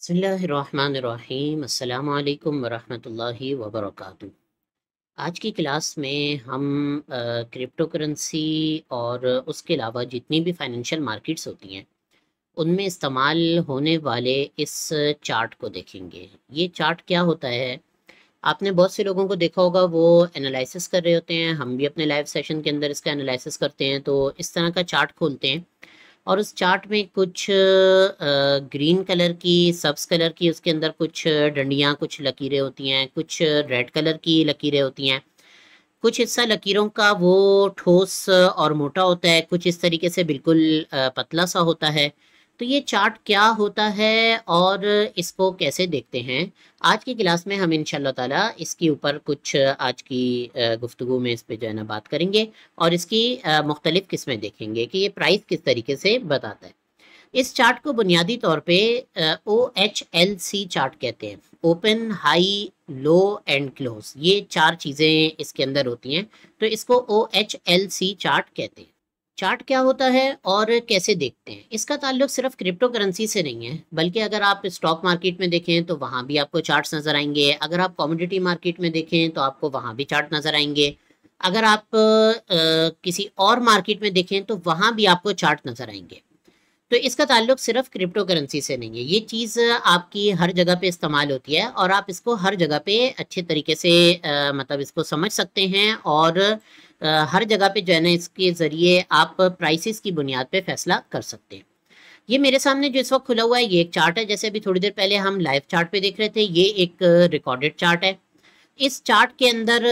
बिस्मिल्लाहिर्रहमानिर्रहीम अस्सलामु अलैकुम वरहमतुल्लाहि वबरकातुहू। आज की क्लास में हम क्रिप्टो करेंसी और उसके अलावा जितनी भी फाइनेंशियल मार्केट्स होती हैं उनमें इस्तेमाल होने वाले इस चार्ट को देखेंगे। ये चार्ट क्या होता है? आपने बहुत से लोगों को देखा होगा, वो एनालिसिस कर रहे होते हैं। हम भी अपने लाइव सेशन के अंदर इसका एनालिसिस करते हैं। तो इस तरह का चार्ट खोलते हैं और उस चार्ट में कुछ ग्रीन कलर की, सब्ज कलर की, उसके अंदर कुछ डंडियाँ, कुछ लकीरें होती हैं, कुछ रेड कलर की लकीरें होती हैं। कुछ हिस्सा लकीरों का वो ठोस और मोटा होता है, कुछ इस तरीके से बिल्कुल पतला सा होता है। तो ये चार्ट क्या होता है और इसको कैसे देखते हैं, आज की क्लास में हम इंशाल्लाह ताला इसके ऊपर कुछ आज की गुफ्तगू में इस पे जो है ना बात करेंगे और इसकी मुख्तलिफ किस्में देखेंगे कि ये प्राइस किस तरीके से बताता है। इस चार्ट को बुनियादी तौर पे OHLC चार्ट कहते हैं। Open, high, low and close, ये चार चीज़ें इसके अंदर होती हैं। तो इसको OHLC चार्ट कहते हैं। चार्ट क्या होता है और कैसे देखते हैं, इसका ताल्लुक सिर्फ क्रिप्टो करेंसी से नहीं है, बल्कि अगर आप स्टॉक मार्केट में देखें तो वहाँ भी आपको चार्ट्स नज़र आएंगे। अगर आप कमोडिटी मार्केट में देखें तो आपको वहाँ भी चार्ट नज़र आएंगे। अगर आप किसी और मार्केट में देखें तो वहाँ भी आपको चार्ट नज़र आएंगे। तो इसका ताल्लुक सिर्फ क्रिप्टो करेंसी से नहीं है। ये चीज़ आपकी हर जगह पे इस्तेमाल होती है और आप इसको हर जगह पे अच्छे तरीके से मतलब इसको समझ सकते हैं और हर जगह पे जो है ना इसके ज़रिए आप प्राइसेस की बुनियाद पे फैसला कर सकते हैं। ये मेरे सामने जो इस वक्त खुला हुआ है ये एक चार्ट है। जैसे अभी थोड़ी देर पहले हम लाइव चार्ट पे देख रहे थे, ये एक रिकॉर्डेड चार्ट है। इस चार्ट के अंदर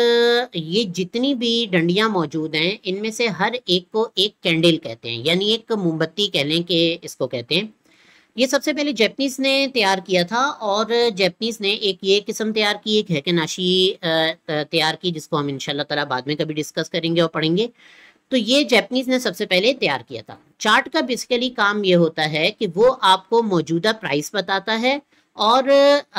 ये जितनी भी डंडियां मौजूद हैं इनमें से हर एक को एक कैंडल कहते हैं, यानी एक मोमबत्ती कह लें कि इसको कहते हैं। ये सबसे पहले जैपनीज ने तैयार किया था और जैपनीज ने एक ये किस्म तैयार की, एक हैकेनाशी तैयार की, जिसको हम इंशाल्लाह ताला बाद में कभी डिस्कस करेंगे और पढ़ेंगे। तो ये जैपनीज ने सबसे पहले तैयार किया था। चार्ट का बेसिकली काम ये होता है कि वो आपको मौजूदा प्राइस बताता है और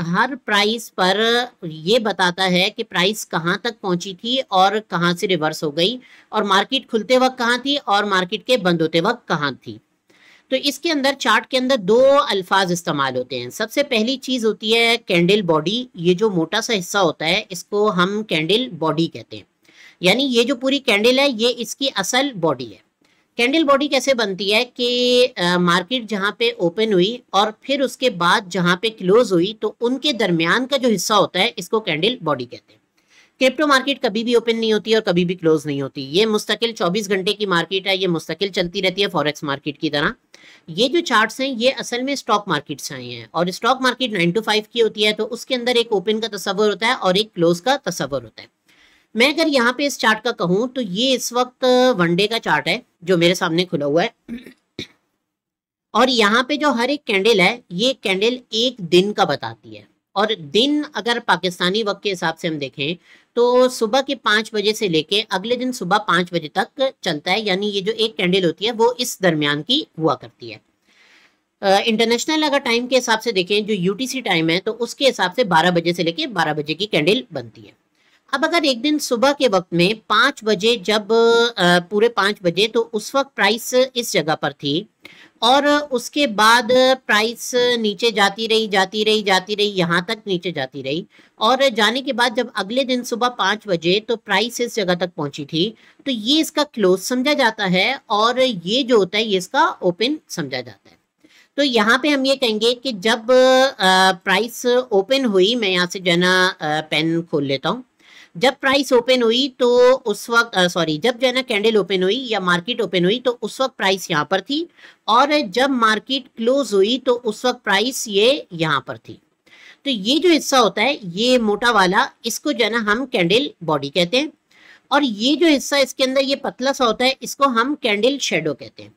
हर प्राइस पर ये बताता है कि प्राइस कहाँ तक पहुंची थी और कहाँ से रिवर्स हो गई, और मार्केट खुलते वक्त कहाँ थी और मार्केट के बंद होते वक्त कहाँ थी। तो इसके अंदर चार्ट के अंदर दो अल्फाज इस्तेमाल होते हैं। सबसे पहली चीज होती है कैंडल बॉडी। ये जो मोटा सा हिस्सा होता है इसको हम कैंडल बॉडी कहते हैं, यानी ये जो पूरी कैंडल है ये इसकी असल बॉडी है। कैंडल बॉडी कैसे बनती है कि मार्केट जहाँ पे ओपन हुई और फिर उसके बाद जहाँ पे क्लोज हुई, तो उनके दरमियान का जो हिस्सा होता है इसको कैंडल बॉडी कहते हैं। क्रिप्टो मार्केट कभी भी ओपन नहीं होती और कभी भी क्लोज नहीं होती। ये मुस्तकिल 24 घंटे की मार्केट है, ये मुस्तकिल चलती रहती है फॉरेक्स मार्केट की तरह। ये जो चार्ट्स हैं ये असल में स्टॉक मार्केट से आए हैं और स्टॉक मार्केट 9 to 5 की होती है, तो उसके अंदर एक ओपन का तस्वर होता है और एक क्लोज का तस्वर होता है। मैं अगर यहाँ पे इस चार्ट का कहूँ तो ये इस वक्त वनडे का चार्ट है जो मेरे सामने खुला हुआ है और यहाँ पे जो हर एक कैंडल है ये कैंडल एक दिन का बताती है। और दिन अगर पाकिस्तानी वक्त के हिसाब से हम देखें तो सुबह के 5 बजे से लेके अगले दिन सुबह 5 बजे तक चलता है, यानी ये जो एक कैंडल होती है वो इस दरमियान की हुआ करती है। इंटरनेशनल अगर टाइम के हिसाब से देखें, जो UTC टाइम है, तो उसके हिसाब से 12 बजे से लेके 12 बजे की कैंडल बनती है। अब अगर एक दिन सुबह के वक्त में 5 बजे, जब पूरे 5 बजे, तो उस वक्त प्राइस इस जगह पर थी और उसके बाद प्राइस नीचे जाती रही यहाँ तक नीचे जाती रही, और जाने के बाद जब अगले दिन सुबह 5 बजे तो प्राइस इस जगह तक पहुंची थी, तो ये इसका क्लोज समझा जाता है और ये जो होता है ये इसका ओपन समझा जाता है। तो यहाँ पे हम ये कहेंगे कि जब प्राइस ओपन हुई, मैं यहाँ से जो है ना पेन खोल लेता हूँ। जब प्राइस ओपन हुई तो उस वक्त जब जो है ना कैंडल ओपन हुई या मार्केट ओपन हुई तो उस वक्त प्राइस यहाँ पर थी, और जब मार्केट क्लोज हुई तो उस वक्त प्राइस ये यहाँ पर थी। तो ये जो हिस्सा होता है ये मोटा वाला, इसको जो है ना हम कैंडल बॉडी कहते हैं, और ये जो हिस्सा इसके अंदर ये पतला सा होता है इसको हम कैंडल शेडो कहते हैं।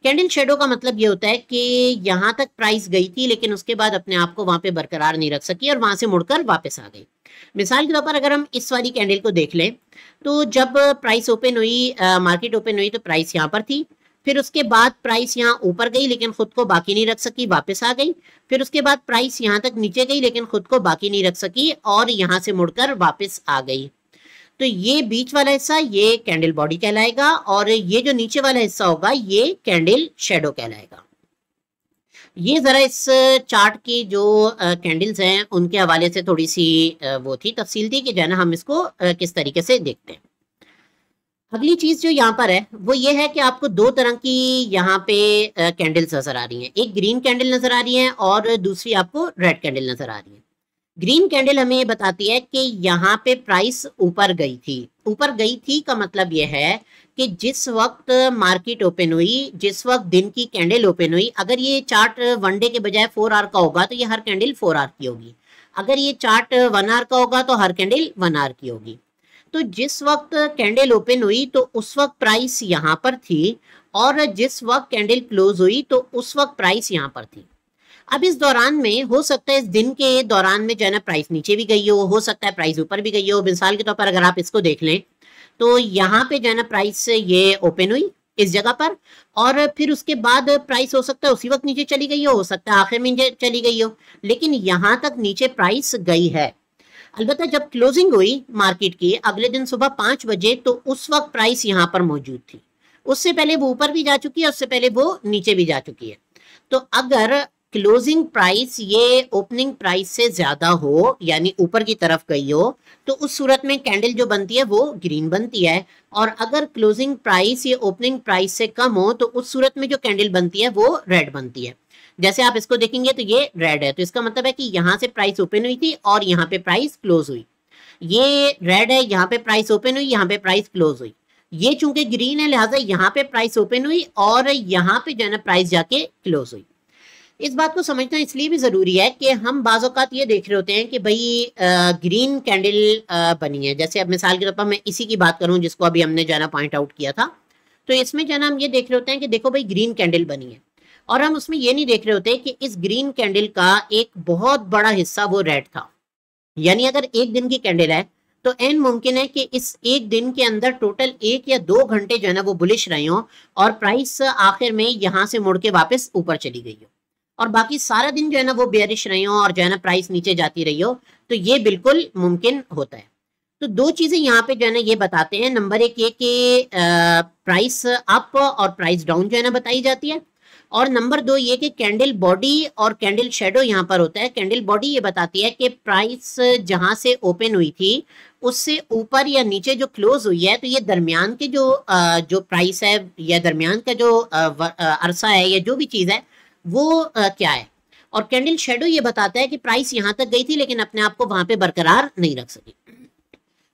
कैंडल शेडो का मतलब ये होता है कि यहाँ तक प्राइस गई थी लेकिन उसके बाद अपने आप को वहां पे बरकरार नहीं रख सकी और वहां से मुड़कर वापस आ गई। मिसाल के तौर पर अगर हम इस वाली कैंडल को देख लें तो जब प्राइस ओपन हुई, मार्केट ओपन हुई, तो प्राइस यहाँ पर थी। फिर उसके बाद प्राइस यहाँ ऊपर गई लेकिन खुद को बाकी नहीं रख सकी, वापस आ गई। फिर उसके बाद प्राइस यहाँ तक नीचे गई लेकिन खुद को बाकी नहीं रख सकी और यहाँ से मुड़कर वापस आ गई। तो ये बीच वाला हिस्सा ये कैंडल बॉडी कहलाएगा और ये जो नीचे वाला हिस्सा होगा ये कैंडल शेडो कहलाएगा। ये ज़रा इस चार्ट की जो कैंडल्स हैं उनके हवाले से थोड़ी सी वो थी, तफसील थी कि जो है ना हम इसको किस तरीके से देखते हैं। अगली चीज जो यहाँ पर है वो ये है कि आपको दो तरह की यहाँ पे कैंडल्स नजर आ रही हैं। एक ग्रीन कैंडल नजर आ रही है और दूसरी आपको रेड कैंडल नजर आ रही है। ग्रीन कैंडल हमें ये बताती है कि यहाँ पे प्राइस ऊपर गई थी। ऊपर गई थी का मतलब ये है कि जिस वक्त मार्केट ओपन हुई, जिस वक्त दिन की कैंडल ओपन हुई, अगर ये चार्ट 1 डे के बजाय 4 आवर का होगा तो ये हर कैंडल 4 आवर की होगी। अगर ये चार्ट 1 आवर का होगा तो हर कैंडल 1 आवर की होगी। तो जिस वक्त कैंडल ओपन हुई तो उस वक्त प्राइस यहाँ पर थी, और जिस वक्त कैंडल क्लोज हुई तो उस वक्त प्राइस यहाँ पर थी। अब इस दौरान में हो सकता है, इस दिन के दौरान में जो है ना प्राइस नीचे भी गई हो सकता है प्राइस ऊपर भी गई हो। मिसाल के तौर पर अगर आप इसको देख लें तो यहाँ पे जो है ना प्राइस ये ओपन हुई इस जगह पर, और फिर उसके बाद प्राइस हो सकता है उसी वक्त नीचे चली गई हो सकता है आखिर में चली गई हो, लेकिन यहाँ तक नीचे प्राइस गई है। अलबत्ता जब क्लोजिंग हुई मार्केट की अगले दिन सुबह 5 बजे तो उस वक्त प्राइस यहाँ पर मौजूद थी। उससे पहले वो ऊपर भी जा चुकी है, उससे पहले वो नीचे भी जा चुकी है। तो अगर क्लोजिंग प्राइस ये ओपनिंग प्राइस से ज्यादा हो, यानी ऊपर की तरफ गई हो, तो उस सूरत में कैंडल जो बनती है वो ग्रीन बनती है। और अगर क्लोजिंग प्राइस ये ओपनिंग प्राइस से कम हो तो उस सूरत में जो कैंडल बनती है वो रेड बनती है। जैसे आप इसको देखेंगे तो ये रेड है, तो इसका मतलब है कि यहाँ से प्राइस ओपन हुई थी और यहाँ पे प्राइस क्लोज हुई। ये रेड है, यहाँ पे प्राइस ओपन हुई, यहाँ पे प्राइस क्लोज हुई। ये चूंकि ग्रीन है लिहाजा यहाँ पे प्राइस ओपन हुई और यहाँ पे जो है ना प्राइस जाके क्लोज हुई। इस बात को समझना इसलिए भी जरूरी है कि हम बाज़ औक़ात ये देख रहे होते हैं कि भाई ग्रीन कैंडल बनी है। जैसे अब मिसाल के तौर पर मैं इसी की बात करूं जिसको अभी हमने जो है ना पॉइंट आउट किया था, तो इसमें जो है ना हम ये देख रहे होते हैं कि देखो भाई ग्रीन कैंडल बनी है, और हम उसमें ये नहीं देख रहे होते कि इस ग्रीन कैंडल का एक बहुत बड़ा हिस्सा वो रेड था। यानी अगर एक दिन की कैंडल है तो एन मुमकिन है कि इस एक दिन के अंदर टोटल 1 या 2 घंटे जो है ना वो बुलिश रहे हो और प्राइस आखिर में यहाँ से मुड़ के वापस ऊपर चली गई हो, और बाकी सारा दिन जो है ना वो बेयरिश रही हो और जो है ना प्राइस नीचे जाती रही हो। तो ये बिल्कुल मुमकिन होता है। तो दो चीजें यहाँ पे जो है ना ये बताते हैं। नंबर एक ये कि प्राइस अप और प्राइस डाउन जो है ना बताई जाती है, और नंबर दो ये कि कैंडल बॉडी और कैंडल शेडो यहाँ पर होता है। कैंडल बॉडी ये बताती है कि प्राइस जहां से ओपन हुई थी उससे ऊपर या नीचे जो क्लोज हुई है, तो ये दरमियान के जो प्राइस है या दरमियान का जो अरसा है या जो भी चीज है वो क्या है। और कैंडल शेडो ये बताता है कि प्राइस यहां तक गई थी लेकिन अपने आप को वहां पे बरकरार नहीं रख सकी।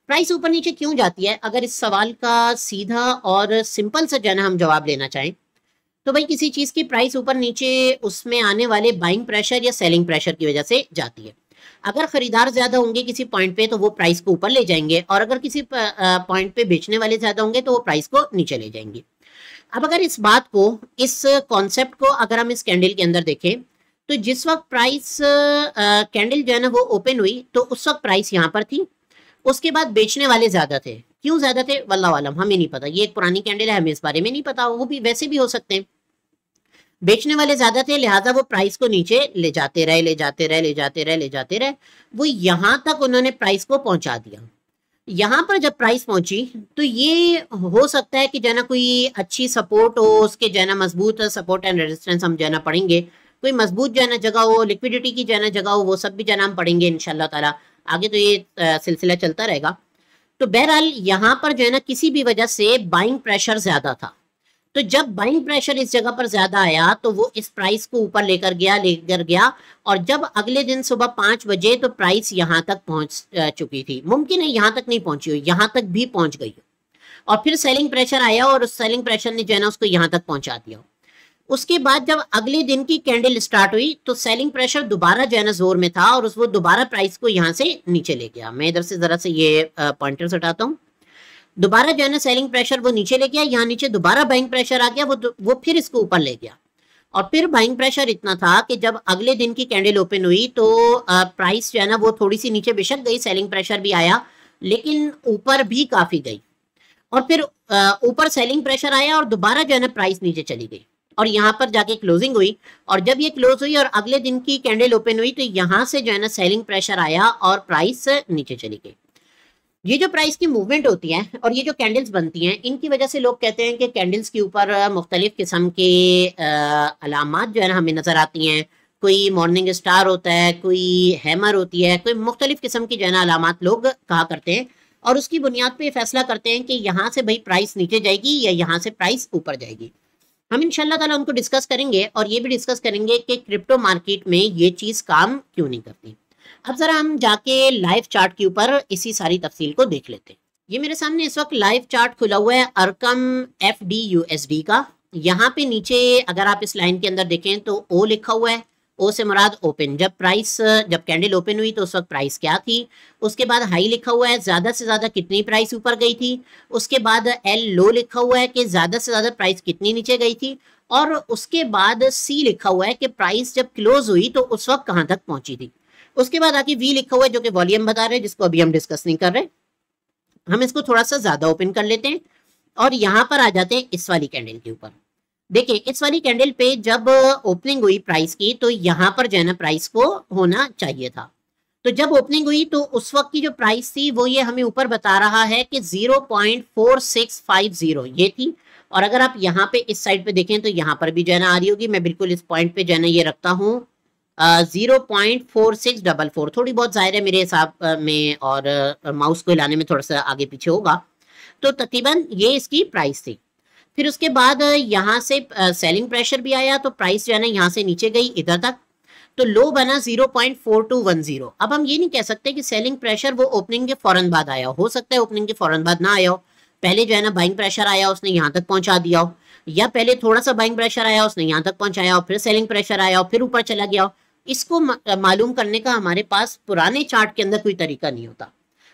प्राइस ऊपर नीचे क्यों जाती है, अगर इस सवाल का सीधा और सिंपल सा जो है हम जवाब लेना चाहें तो भाई किसी चीज की प्राइस ऊपर नीचे उसमें आने वाले बाइंग प्रेशर या सेलिंग प्रेशर की वजह से जाती है। अगर खरीदार ज्यादा होंगे किसी पॉइंट पे तो वो प्राइस को ऊपर ले जाएंगे, और अगर किसी पॉइंट पे बेचने वाले ज्यादा होंगे तो वो प्राइस को नीचे ले जाएंगे। अब अगर इस बात को, इस कॉन्सेप्ट को अगर हम इस कैंडल के अंदर देखें तो जिस वक्त प्राइस कैंडल जो है ना वो ओपन हुई तो उस वक्त प्राइस यहाँ पर थी। उसके बाद बेचने वाले ज्यादा थे। क्यों ज्यादा थे वल्लाह आलम, हमें नहीं पता। ये एक पुरानी कैंडल है, हमें इस बारे में नहीं पता। वो भी वैसे भी हो सकते हैं। बेचने वाले ज्यादा थे लिहाजा वो प्राइस को नीचे ले जाते रहे, ले जाते रहे, ले जाते रहे, ले जाते रहे। वो यहां तक उन्होंने प्राइस को पहुंचा दिया। यहाँ पर जब प्राइस पहुंची तो ये हो सकता है कि जो है ना कोई अच्छी सपोर्ट हो, उसके जो है ना मजबूत सपोर्ट एंड रेजिस्टेंस हम जो है ना पढ़ेंगे। कोई मजबूत जो है ना जगह हो, लिक्विडिटी की जो है ना जगह हो, वो सब भी जो है ना हम पढ़ेंगे इंशाल्लाह ताला। आगे तो ये सिलसिला चलता रहेगा। तो बहरहाल यहाँ पर जो है ना किसी भी वजह से बाइंग प्रेशर ज्यादा था। तो जब बाइंग प्रेशर इस जगह पर ज्यादा आया तो वो इस प्राइस को ऊपर लेकर गया, और जब अगले दिन सुबह 5 बजे तो प्राइस यहां तक पहुंच चुकी थी। मुमकिन है यहां तक नहीं पहुंची हो, यहां तक भी पहुंच गई हो, और फिर सेलिंग प्रेशर आया और उस सेलिंग प्रेशर ने जो है ना उसको यहां तक पहुंचा दिया। उसके बाद जब अगले दिन की कैंडल स्टार्ट हुई तो सेलिंग प्रेशर दोबारा जो है ना जोर में था और वो दोबारा प्राइस को यहां से नीचे ले गया। मैं इधर से जरा से ये पॉइंटर्स हटाता हूँ। दोबारा जो है ना सेलिंग प्रेशर वो नीचे ले गया, यहाँ नीचे दोबारा बाइंग प्रेशर आ गया, वो फिर इसको ऊपर ले गया। और फिर बाइंग प्रेशर इतना था कि जब अगले दिन की कैंडल ओपन हुई तो प्राइस जो है ना वो थोड़ी सी नीचे बेशक गई, सेलिंग प्रेशर भी आया, लेकिन ऊपर भी काफी गई। और फिर ऊपर सेलिंग प्रेशर आया और दोबारा जो है ना प्राइस नीचे चली गई, और यहाँ पर जाके क्लोजिंग हुई। और जब ये क्लोज हुई और अगले दिन की कैंडल ओपन हुई तो यहाँ से जो है ना सेलिंग प्रेशर आया और प्राइस नीचे चली गई। ये जो प्राइस की मूवमेंट होती है और ये जो कैंडल्स बनती हैं, इनकी वजह से लोग कहते हैं कि कैंडल्स के ऊपर मुख्तलिफ किस्म के अलामात जो है ना हमें नजर आती हैं। कोई मॉर्निंग स्टार होता है, कोई हैमर होती है, कोई मुख्तलिफ किस्म की जो है ना अलामात लोग कहा करते हैं और उसकी बुनियाद पे फैसला करते हैं कि यहाँ से भाई प्राइस नीचे जाएगी या यहाँ से प्राइस ऊपर जाएगी। हम इंशाल्लाह ताला उनको डिस्कस करेंगे और ये भी डिस्कस करेंगे कि क्रिप्टो मार्केट में ये चीज काम क्यों नहीं करती। अब जरा हम जाके लाइव चार्ट के ऊपर इसी सारी तफसील को देख लेते हैं। ये मेरे सामने इस वक्त लाइव चार्ट खुला हुआ है अरकम FDUSD का। यहाँ पे नीचे अगर आप इस लाइन के अंदर देखें तो ओ लिखा हुआ है। ओ से मुराद ओपन, जब कैंडल ओपन हुई तो उस वक्त प्राइस क्या थी। उसके बाद हाई लिखा हुआ है, ज्यादा से ज्यादा कितनी प्राइस ऊपर गई थी। उसके बाद एल लो लिखा हुआ है कि ज्यादा से ज्यादा प्राइस कितनी नीचे गई थी। और उसके बाद सी लिखा हुआ है कि प्राइस जब क्लोज हुई तो उस वक्त कहां तक पहुंची थी। उसके बाद आके वी लिखा हुआ है जो कि वॉल्यूम बता रहे हैं, जिसको अभी हम डिस्कस नहीं कर रहे। हम इसको थोड़ा सा ज्यादा ओपन कर लेते हैं और यहां पर आ जाते हैं इस वाली कैंडल के ऊपर। देखिए इस वाली कैंडल पे जब ओपनिंग हुई प्राइस की तो यहां पर जो है ना प्राइस को होना चाहिए था। तो जब ओपनिंग हुई तो उस वक्त की जो प्राइस थी वो ये हमें ऊपर बता रहा है कि 0.4650 ये थी। और अगर आप यहाँ पे इस साइड पे देखें तो यहाँ पर भी जो है ना आ रही होगी। मैं बिल्कुल इस पॉइंट पे जो है ना ये रखता हूँ 0.4644। थोड़ी बहुत जाहिर है मेरे हिसाब में और माउस को हिलाने में थोड़ा सा आगे पीछे होगा। तो तकरीबन ये इसकी प्राइस थी। फिर उसके बाद यहाँ से सेलिंग प्रेशर भी आया तो प्राइस जो है ना यहाँ से नीचे गई इधर तक। तो लो बना 0.4210। अब हम ये नहीं कह सकते कि सेलिंग प्रेशर वो ओपनिंग के फौरन बाद आया हो सकता है ओपनिंग के फौरन बाद ना आया हो। पहले जो है ना बाइंग प्रेशर आया, उसने यहाँ तक पहुंचा दिया हो, या पहले थोड़ा सा बाइंग प्रेशर आया, उसने यहाँ तक पहुंचाया हो, फिर सेलिंग प्रेशर आया हो, फिर ऊपर चला गया हो। इसको मालूम करने का हमारे पास पुराने चार्ट के अंदर कोई तरीका नहीं होता।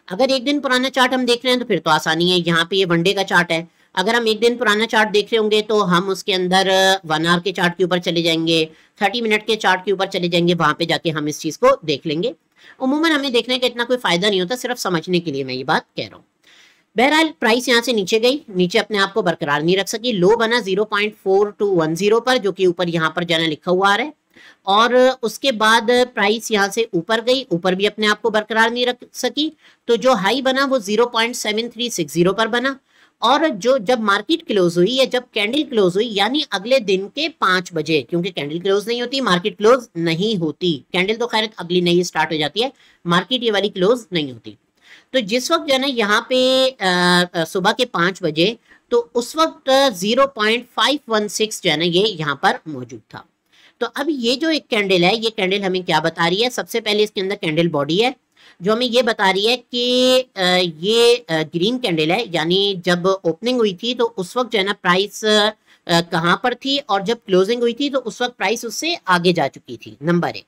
अगर एक दिन पुराना चार्ट हम देख रहे हैं तो फिर तो आसानी है। यहाँ पे ये वनडे का चार्ट है। अगर हम एक दिन पुराना चार्ट देख रहे होंगे तो हम उसके अंदर 1 आवर के चार्ट के ऊपर चले जाएंगे, 30 मिनट के चार्ट के ऊपर चले जाएंगे, वहां पे जाके हम इस चीज को देख लेंगे। उमूमन हमें देखने का इतना कोई फायदा नहीं होता, सिर्फ समझने के लिए मैं ये बात कह रहा हूँ। बहरहाल प्राइस यहाँ से नीचे गई, नीचे अपने आप को बरकरार नहीं रख सकी। लो बना 0.4210 पर, जो कि ऊपर यहाँ पर जाना लिखा हुआ आ रहा है। और उसके बाद प्राइस यहाँ से ऊपर गई, ऊपर भी अपने आप को बरकरार नहीं रख सकी। तो जो हाई बना वो 0.7360 पर बना। और जो जब मार्केट क्लोज हुई या जब कैंडल क्लोज हुई यानी अगले दिन के 5 बजे, क्योंकि कैंडल क्लोज नहीं होती, मार्केट क्लोज नहीं होती। कैंडल तो खैर अगली नई स्टार्ट हो जाती है, मार्केट ये वाली क्लोज नहीं होती। तो जिस वक्त जो है ना यहाँ पे सुबह के 5 बजे, तो उस वक्त 0.516 जो है ना ये यहाँ पर मौजूद था। तो अब ये जो एक कैंडल है, ये कैंडल हमें क्या बता रही है? सबसे पहले इसके अंदर कैंडल बॉडी है जो हमें ये बता रही है कि ये ग्रीन कैंडल है, यानी जब ओपनिंग हुई थी तो उस वक्त जो है ना प्राइस कहाँ पर थी, और जब क्लोजिंग हुई थी तो उस वक्त प्राइस उससे आगे जा चुकी थी। नंबर 1।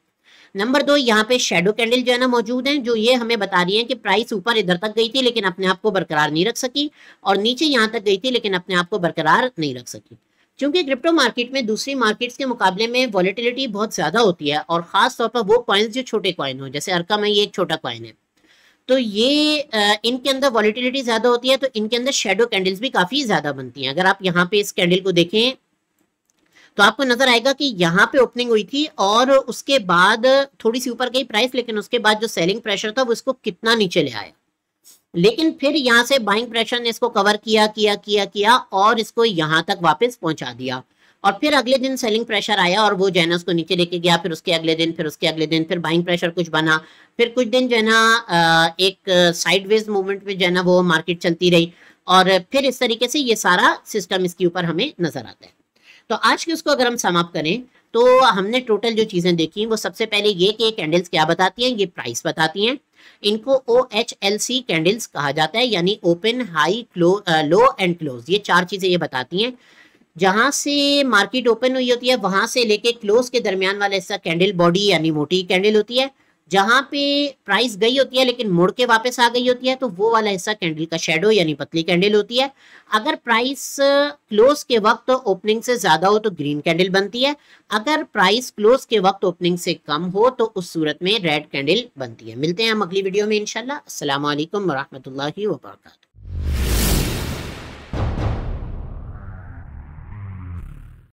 नंबर 2, यहाँ पे शेडो कैंडल जो है ना मौजूद है, जो ये हमें बता रही है कि प्राइस ऊपर इधर तक गई थी लेकिन अपने आप को बरकरार नहीं रख सकी, और नीचे यहाँ तक गई थी लेकिन अपने आप को बरकरार नहीं रख सकी। क्योंकि क्रिप्टो मार्केट में दूसरी मार्केट्स के मुकाबले में वॉलेटिलिटी बहुत ज्यादा होती है, और खास तौर पर वो कॉइन्स जो छोटे कॉइन हो, जैसे अरकम है, ये एक छोटा कॉइन है, तो ये इनके अंदर वॉलेटिलिटी ज्यादा होती है, तो इनके अंदर शेडो कैंडल्स भी काफी ज्यादा बनती हैं। अगर आप यहाँ पे इस कैंडल को देखें तो आपको नजर आएगा कि यहाँ पे ओपनिंग हुई थी और उसके बाद थोड़ी सी ऊपर गई प्राइस, लेकिन उसके बाद जो सेलिंग प्रेशर था वो इसको कितना नीचे ले आया। लेकिन फिर यहाँ से बाइंग प्रेशर ने इसको कवर किया और इसको यहाँ तक वापस पहुंचा दिया, और फिर अगले दिन सेलिंग प्रेशर आया और वो जो है ना उसको नीचे लेके गया। फिर उसके अगले दिन, फिर उसके अगले दिन, फिर बाइंग प्रेशर कुछ बना, फिर कुछ दिन जो है ना एक साइडवेज मूवमेंट में जो है ना वो मार्केट चलती रही, और फिर इस तरीके से ये सारा सिस्टम इसके ऊपर हमें नजर आता है। तो आज की उसको अगर हम सम अप करें तो हमने टोटल जो चीजें देखी वो सबसे पहले ये कि कैंडल्स क्या बताती हैं, ये प्राइस बताती हैं। इनको OHLC कैंडल्स कहा जाता है, यानी open, high, low and close. ये 4 चीजें ये बताती हैं। जहां से मार्केट ओपन हुई होती है वहां से लेके क्लोज के दरमियान वाला हिस्सा कैंडल बॉडी यानी मोटी कैंडल होती है। जहां पे प्राइस गई होती है लेकिन मुड़ के वापस आ गई होती है तो वो वाला हिस्सा कैंडल का शेडो यानी पतली कैंडल होती है। अगर प्राइस क्लोज के वक्त ओपनिंग से ज्यादा हो तो ग्रीन कैंडल बनती है। अगर प्राइस क्लोज के वक्त ओपनिंग से कम हो तो उस सूरत में रेड कैंडल बनती है। मिलते हैं हम अगली वीडियो में इंशाल्लाह। अस्सलाम वालेकुम वरहमतुल्लाहि वबरकातुहू।